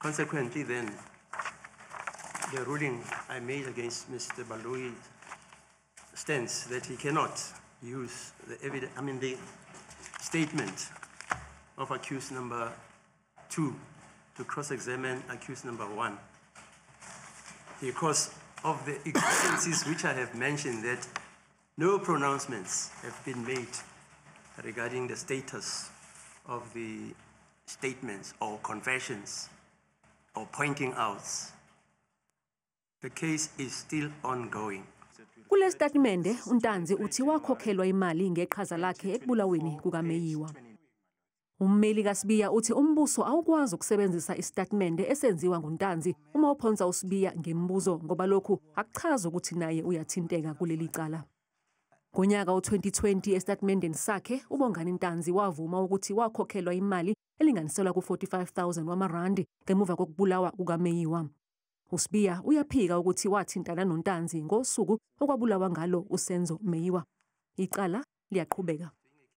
Consequently, then, the ruling I made against Mr. Baloyi stands that he cannot use the statement of accused number 2 to cross-examine accused number 1 because of the exigencies which I have mentioned, that no pronouncements have been made regarding the status of the statements or confessions or pointing outs. The case is still ongoing. Kule statemende uNtanzi uthi wakhokhelwa imali ngeqhaza lakhe ekubulaweni kukaMeyiwa. Ummeli kaSibiya uthi umbuso awukwazi ukusebenzisa istatimende esenziwa nguNtanzi uma uphonsa uSibiya ngemibuzo ngoba lokhu akuchaza ukuthi naye uyathinteka kuleli cala. Ngonyaka u-2020 estatimendeni sakhe uBongani Ntanzi wavuma ukuthi wakhokhelwa imali elinganiselwa ku-45,000 wamarandi ngemuva kokubulawa kukaMeyiwa. uSibiya uyaphika ukuthi wathintana noNtanzi ngosuku okwabulawa ngalo uSenzo Meyiwa. Icala liyaqhubeka.